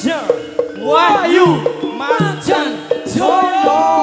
Raja Wahyu Marjan Joyo.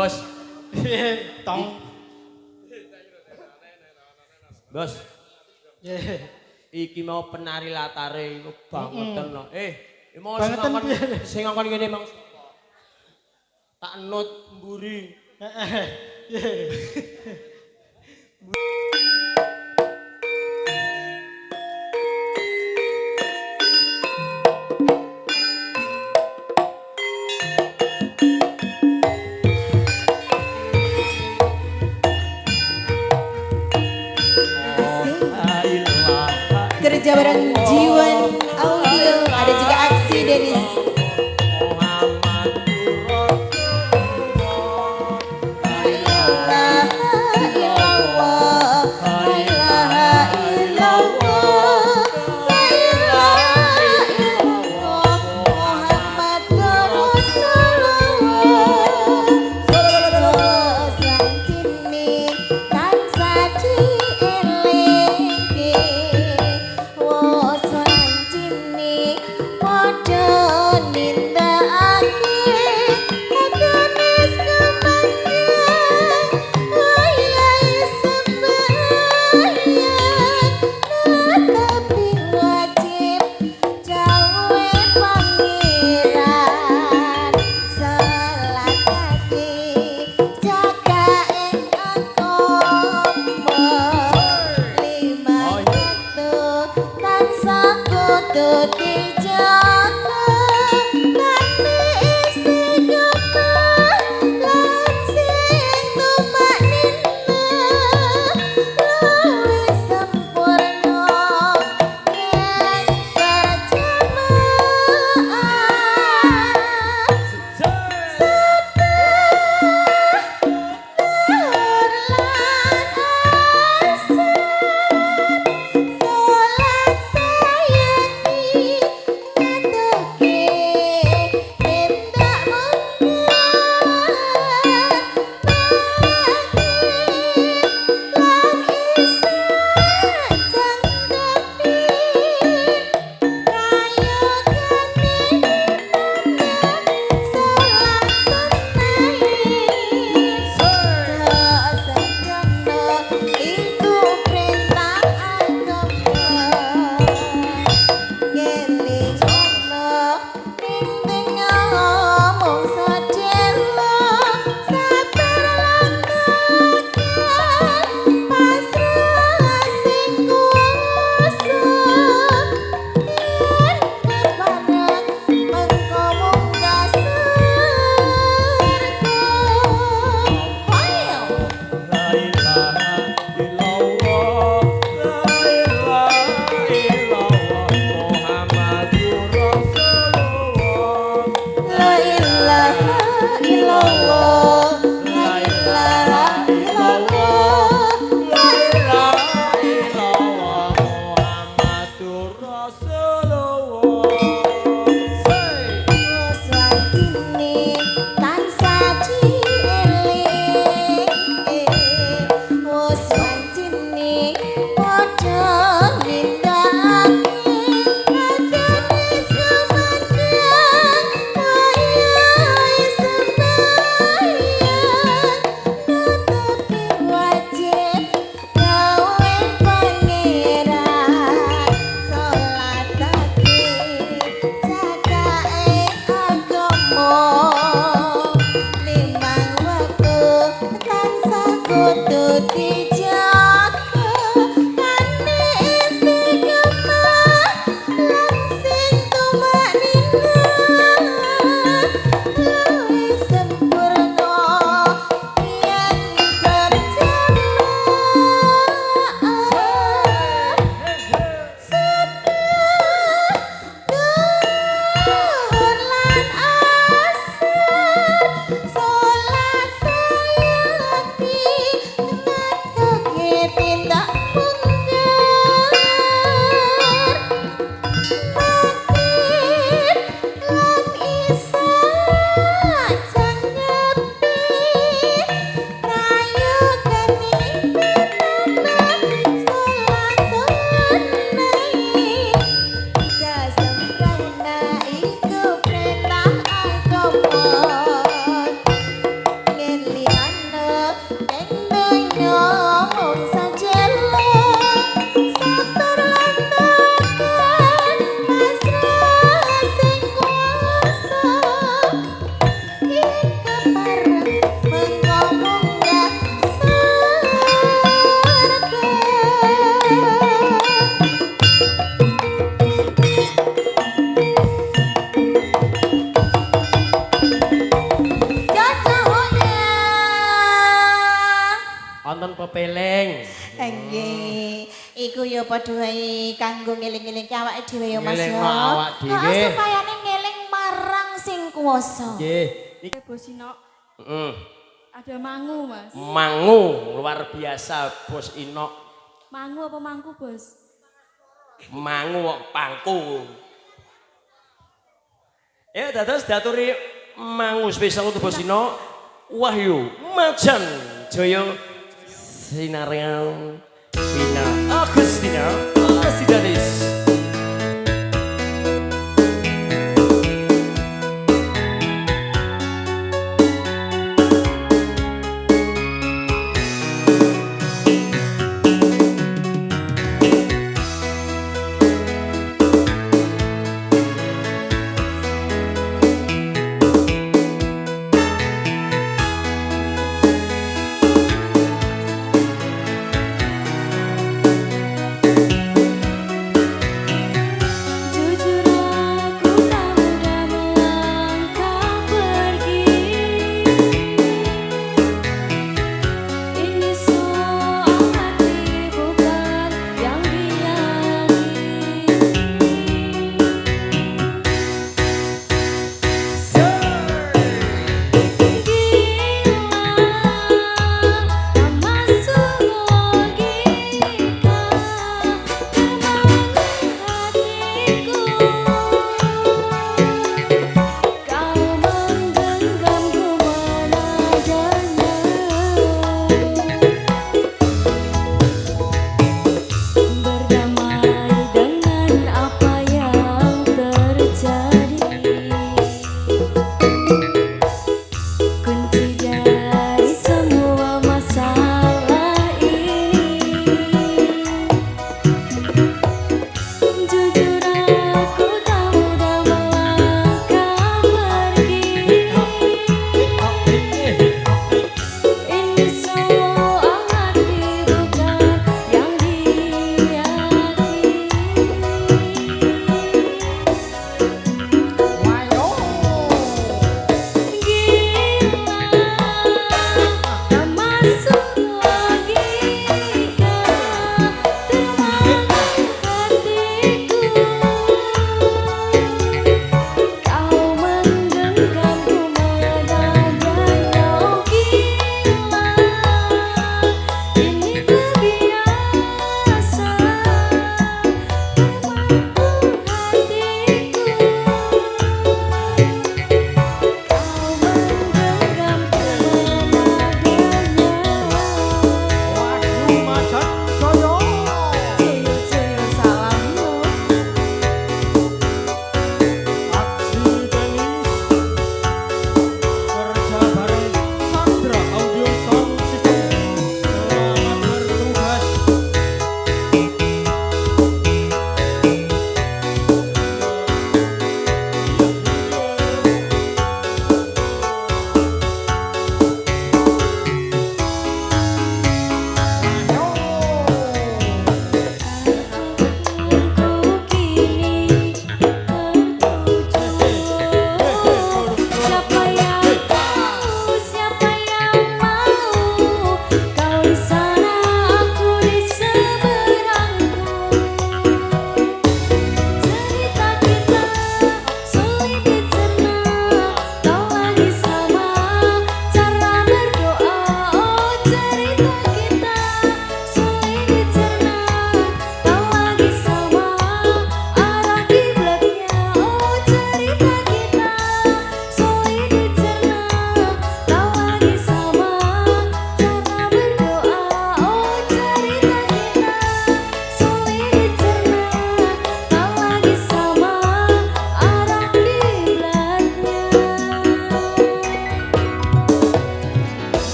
Bos. Tong. Bos. Iki mau penari latare iku bangetan no. Mau sing ngongkon ngene Mang. Tak nut mburi. Kerja bareng Jiwan Audio, ada juga aksi Denis. pepeleng. Nggih, iku ya padha wae kanggo ngeling-eling awake dhewe ya Mas Ngelingno ya. awak dhewe. Heeh, supayane ngeling marang sing kuwasa. Nggih. Bos Ino, Heeh. ada mangu mas. Mangu luar biasa Bos Ino. Mangu apa mangku bos? Mangu kok pangku. Ya dados diaturi mangu spesial untuk Bos Ino. Wahyu Macan Jaya Sinarian Vina Agustina Asidanis.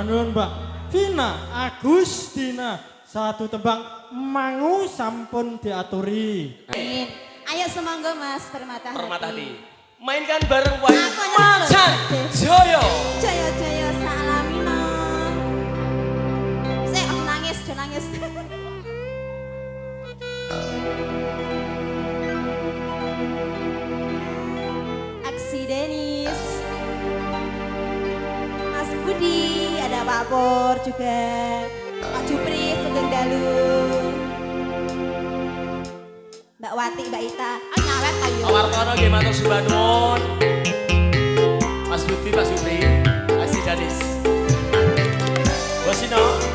Mbak Vina Agustina. Satu tembang mangu sampun diaturi. Amin. Ayo semangga Mas Permata Hati. Permata Hati. Mainkan bareng Wahyu Aku Macan Joyo. Joyo salamino. Saya aku nangis, jangan nangis. Aksi Denis. Mas Budi, ada Pak Pur juga Pak Jupri Sugeng Dalu Mbak Wati, Mbak Ita nyawet ayo Pak Wartono nggih matur sembah nuwun. Mas Budi, Mas Supri, Mas Danis. Bosino.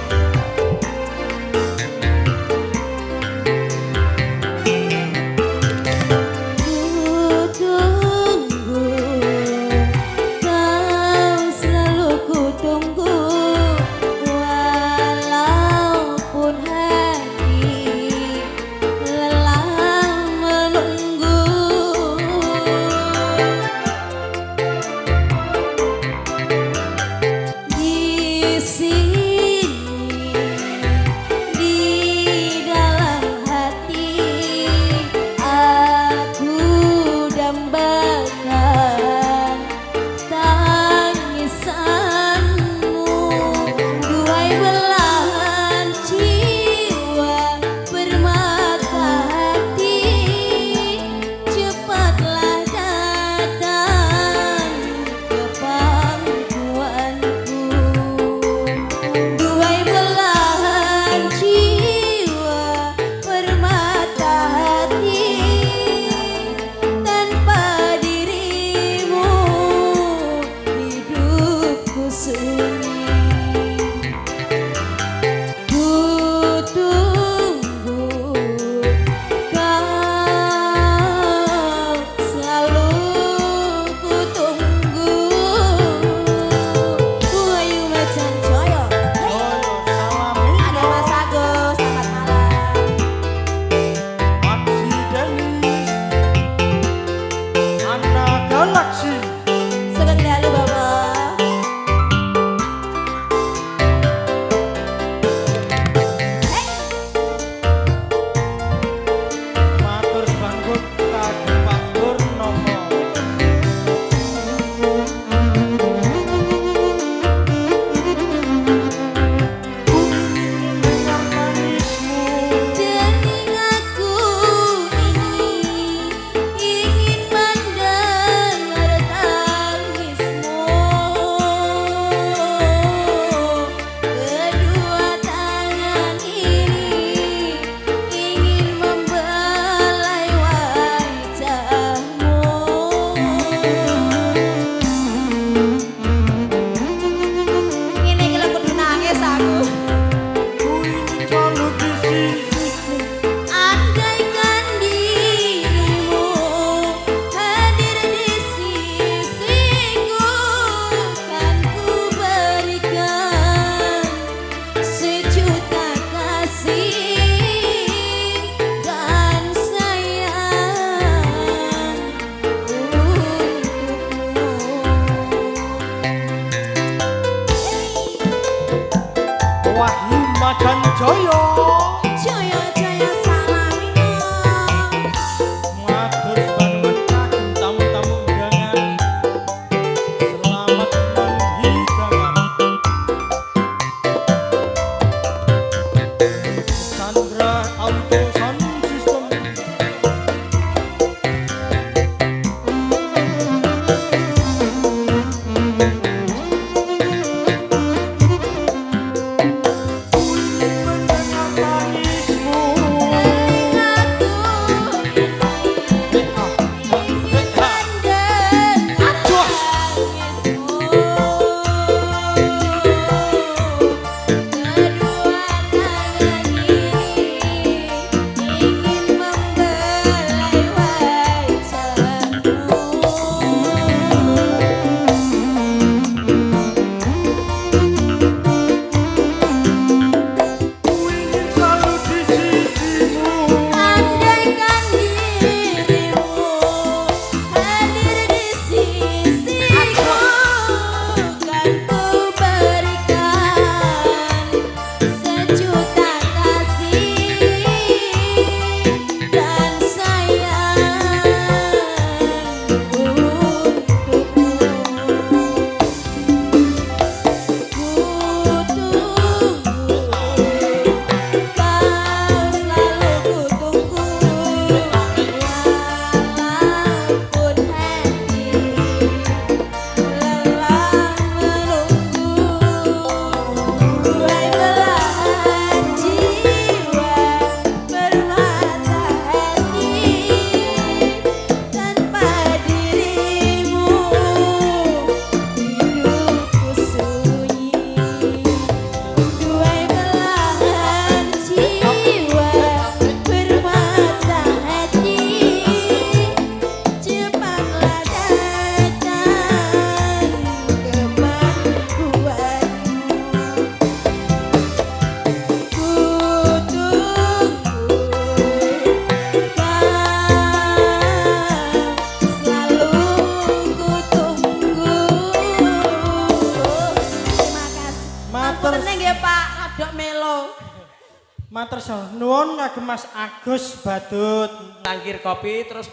Matur nuwun kagem Mas Agus Badut. Tangkir kopi terus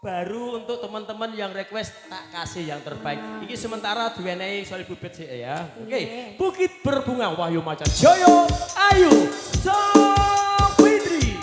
baru untuk teman-teman yang request tak kasih yang terbaik. Iki sementara diwenehi Solih Bubit sih ya. Oke. Bukit Berbunga Wahyu Macan Joyo Ayu Safitri.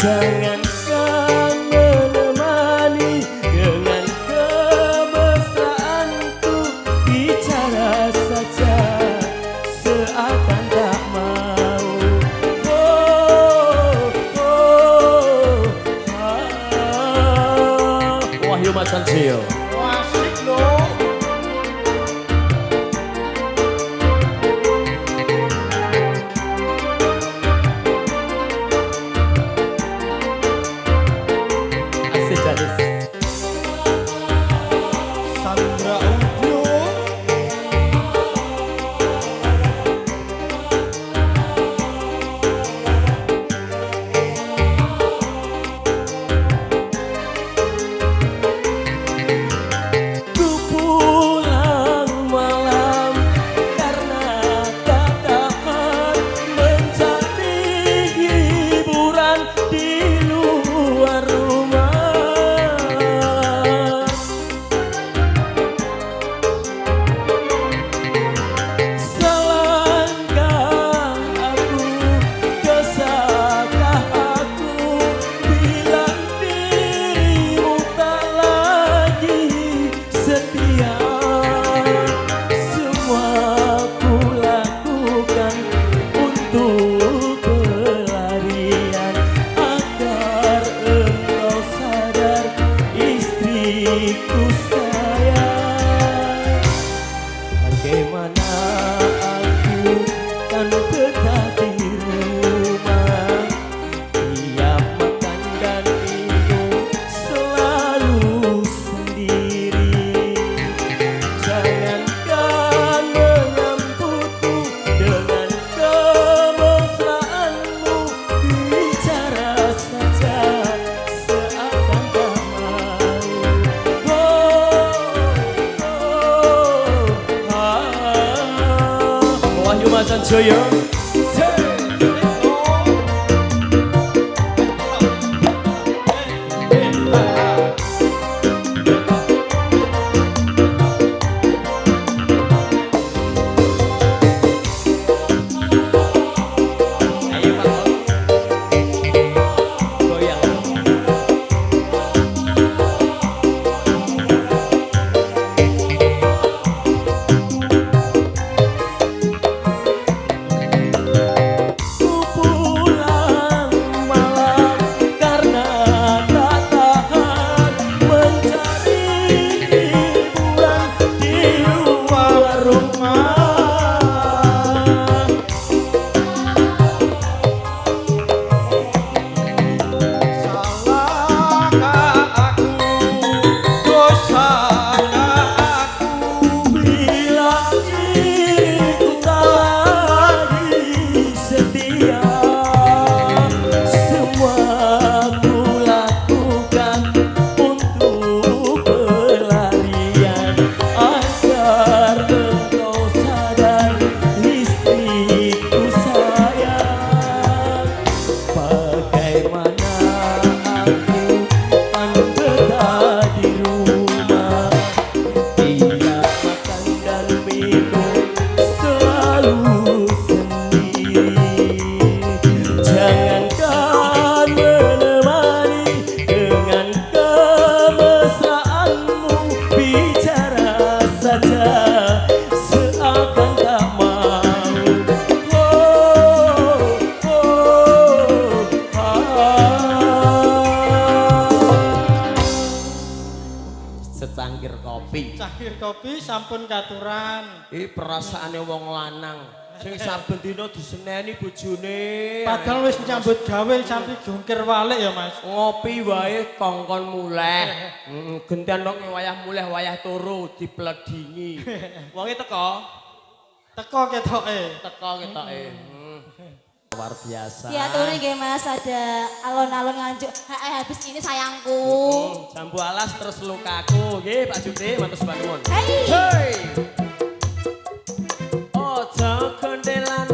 Jangankan menemani dengan kemesraanku, bicara saja seakan tak mau. Wahyu Macan Cio. Asik loh. Asik Janis. Sandra Audio. Ku pulang malam karena tak tahan mencari hiburan di luar rumah. Salahkah aku, dosakah aku bila dirimu tak lagi setia. Semua ku lakukan untuk pelarian agar engkau sadar istriku sayang. Bagaimana aku kan betah di rumah, tiap makan dan minum selalu sendiri. Jangankan menyambutku dengan kemesraanmu, bicara saja seakan tak mau. Wahyu Macan Jaya. Ayo Pak, goyang. Ku pulang malam karena tak tahan mencari hiburan di luar rumah. Salahkah aku, dosakah aku, Bila diriku tak lagi setia. Semua ku lakukan untuk pelarian agar engkau sadar istriku sayang. Bagaimana aku kan betah di rumah, tidak makan dan minum selalu sendiri. Jangankan menemani dengan kemesraanmu, bicara saja seakan tak mau. Secangkir kopi. cangkir kopi sampun katuran. Iki perasaane wong lanang sing saben dina diseneni bojone. Padahal wis nyambut gawe sampe jungkir walik ya Mas. Ngopi wae kongkon muleh. Gentian kok wayah muleh wayah turu dipledingi. Wonge teko Teko ketoke. ketoke. Luar biasa. Diaturi nggih Mas, ada alon-alon nganjuk. Habis ini sayangku. Jambu alas terus lukaku. Nggih Pak Jupri, matur sembah nuwun. Hei. Hei. Ojo gendelan.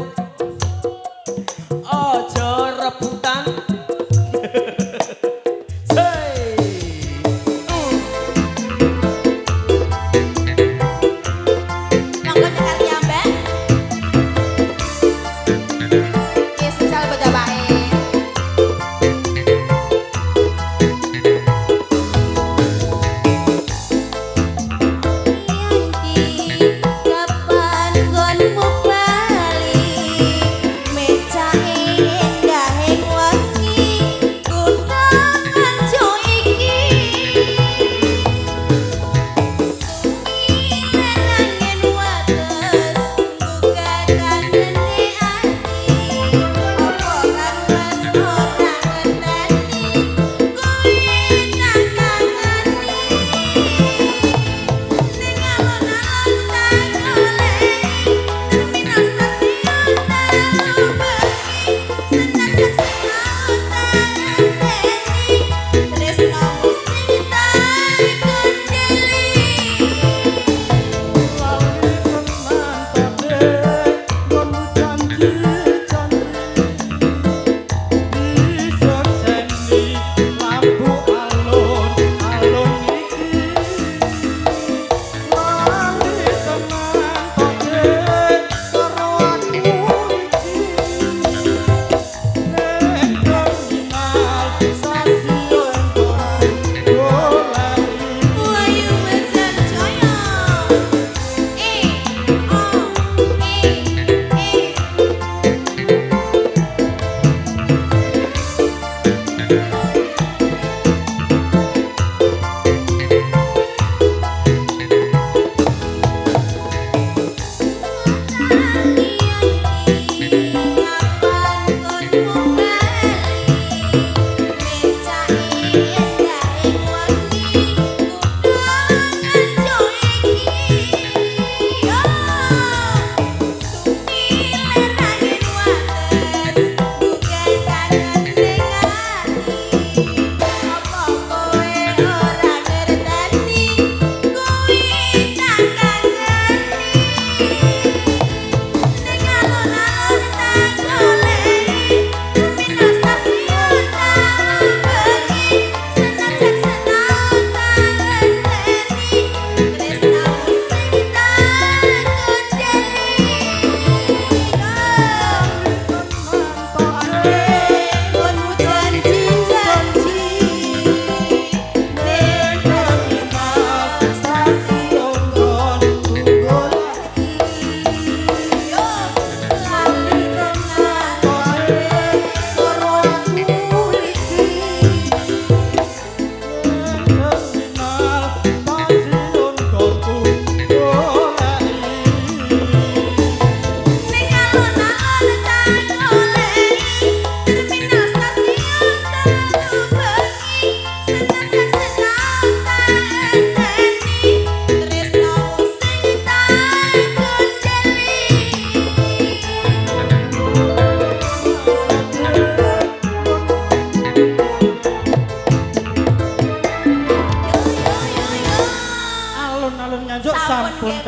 Ojo rebutan. Hei. Monggo nyekel ambek. Wis jal bojabake.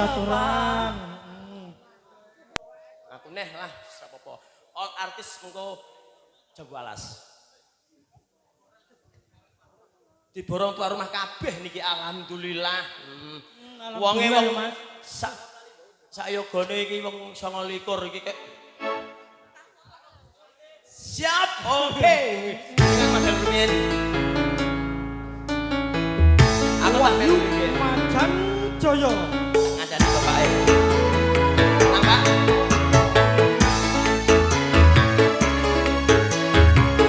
katuran. Aku neh lah, sapopo. All artis engko jago alas. Diborong tuan rumah kabeh niki alhamdulillah. Wonge Alhamdulillah, wong Mas. sak yogane iki wong 29 iki kek. Siap, oke. Dengan Madam Rumiyin. Aku tak melu iki. Macan Jaya. Ngandani bapake. Nambah.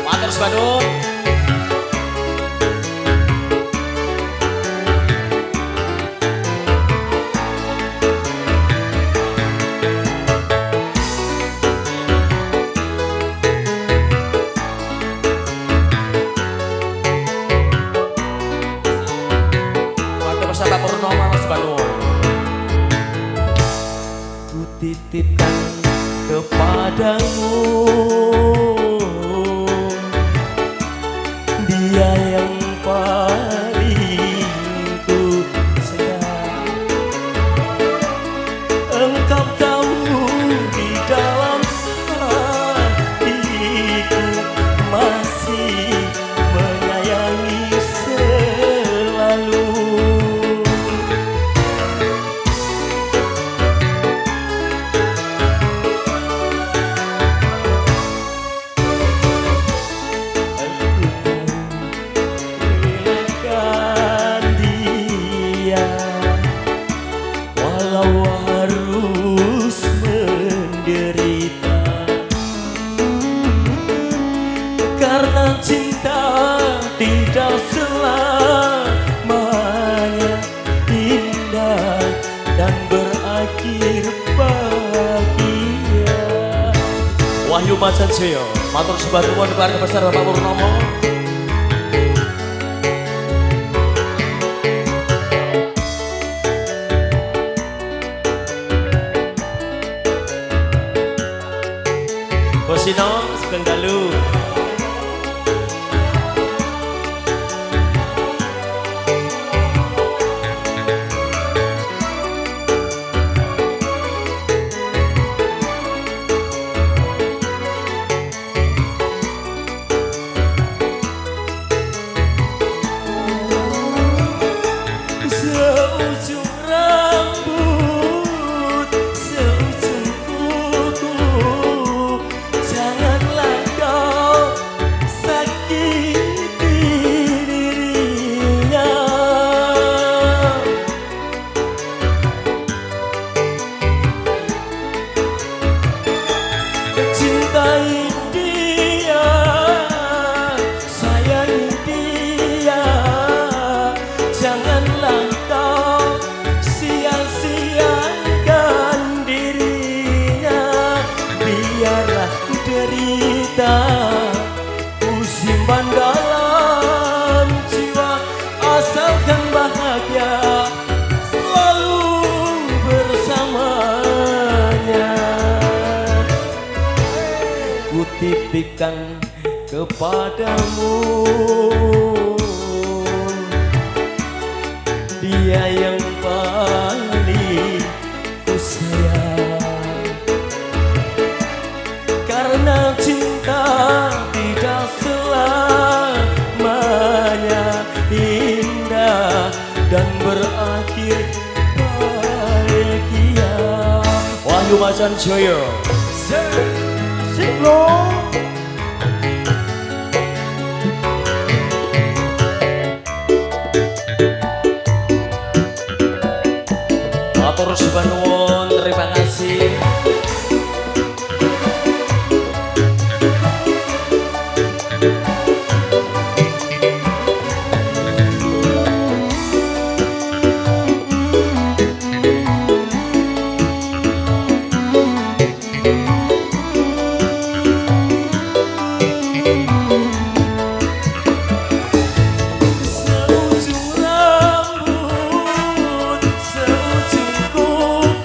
Matur Bandung. Bersama Purnomo Mas Bandung. Ku titipkan kepadamu dia yang paling ku sayang. Engkau tahu di dalam hatiku masih menyayangi selalu. Walau harus menderita karena cinta tidak selamanya indah dan berakhir bahagia. Wahyu Macan Jaya, matur sembah nuwun keluarga besar Bapak Purnomo. Bosino, Sugeng Dalu. Seujung rambut, seujung kuku, janganlah kau sakiti dirinya. Cintai dia, sayangi dia, janganlah kau sia-siakan dirinya. Biarlah derita ku simpan dalam jiwa, asalkan bahagia selalu bersamanya. Ku titipkan kepadamu dia yang paling ku sayang, karena cinta tidak selamanya indah dan berakhir bahagia. Wahyu Macan Jaya. Siklo. Matur sembah nuwun, terima kasih. Seujung rambut, seujung kuku,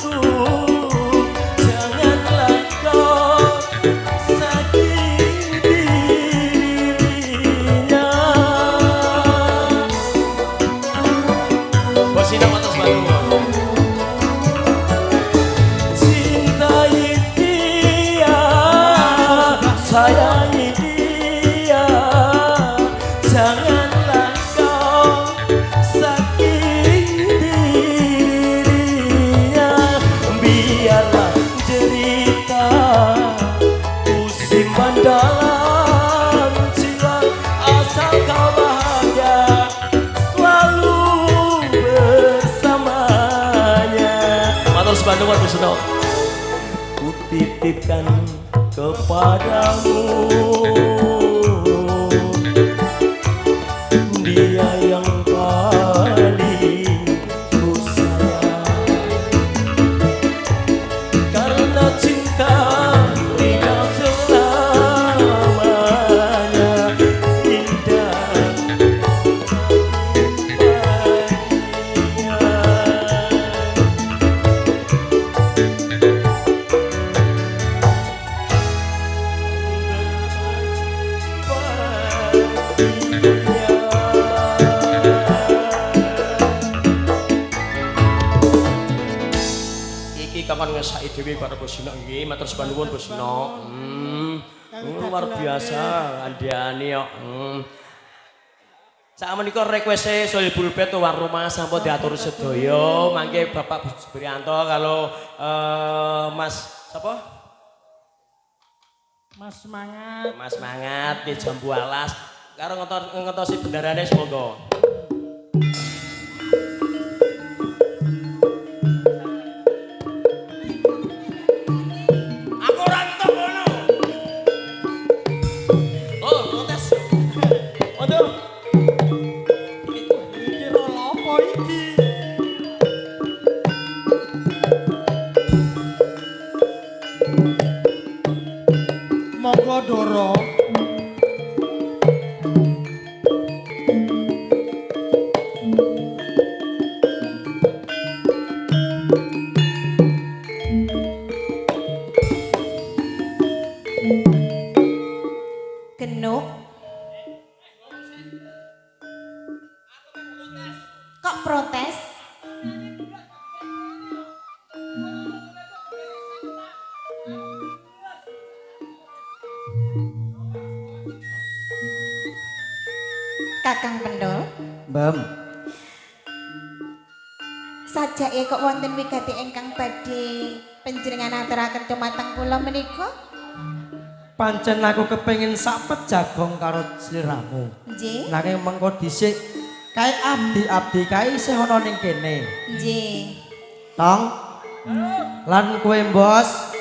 Waro Seno. Kutitipkan kepadamu dia yang paling ku sayang, karena cinta tidak selamanya indah iki kapan ngesaki dhewe karo Bos Sino nggih, matur sembah nuwun Bos Sino. Luar biasa andhane kok. Sak menika request-e Sohil Bulbet tuan rumah sampun diatur sedaya. Mangke Bapak Brianto kalau Mas sapa? Mas semangat. Mas Mangat di Jambu Alas karo ngentosi bendarane semoga. Aku ora entuk ngono. Oh, protes. Waduh. Iki ro lopo iki? Monggo Doro. Genuk. Kok protes? Kakang Pendol, Mbam. sajake kok wonten wigati ingkang badhe panjenengan aturaken dumateng kula menika? Pancen aku kepengin sapet jagong karo sliramu. Nggih. Nanging mengko dhisik kae abdi-abdi kae isih ana ning kene. Nggih. Tong. Lan kowe Bos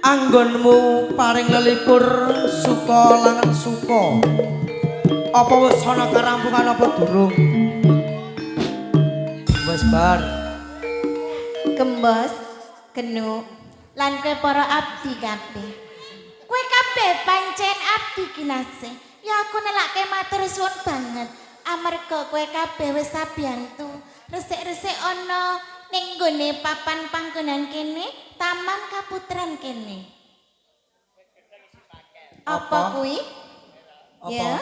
anggonmu paring lelipur suka langan suka. Apa wis ana karampungan apa durung? Wis bar. Gembos, Genuk, lan kowe para abdi kabeh. Kowe kabeh pancen abdi kinasih. Ya aku nelake matur suwun banget. Amarga kowe kabeh wis sabiyantu. Resik-resik ana ning nggone papan panggonan kene, Taman Kaputren kene. Apa kuwi? Apa? Ya.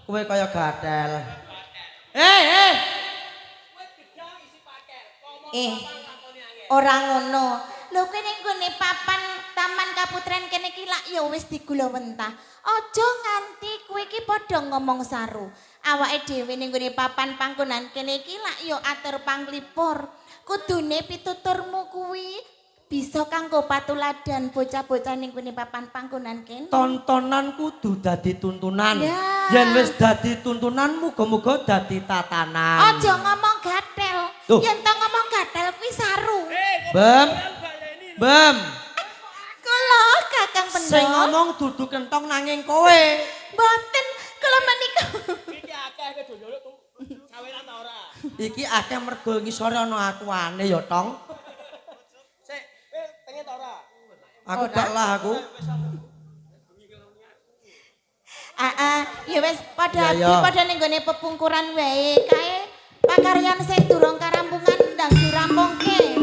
Kowe kaya gatel. Ora ngono. Lho kowe ning nggone papan Taman Kaputren kene iki lak ya wis digula wentah. Aja nganti kowe iki padha ngomong saru. Awake dhewe ning nggone papan panggonan kene iki lak ya atur panglipur. Kudune pituturmu kuwi bisa kanggo patuladan bocah-bocah ning nggone papan panggonan kene. Tontonan kudu dadi tuntunan. Ya. Yen wis dadi tuntunan muga-muga dadi tatanan. Aja ngomong gatel. Tuh. Yen to ngomong gatel kuwi saru. Bem. Bem. Kula Kakang Pendol. Sing ngomong dudu kentong nanging kowe. Mboten kula menika. Iki akeh kedonyo saweran ta ora? Iki akeh mergo ngisore ana akuane ya, Tong. Sik, pengen ta ora? Aku gak lah aku. Ya wis Ya, padha abdi ya. padha ning gone pepungkuran wae. Kae pakaryan sing durung karampungan ndang dirampungke.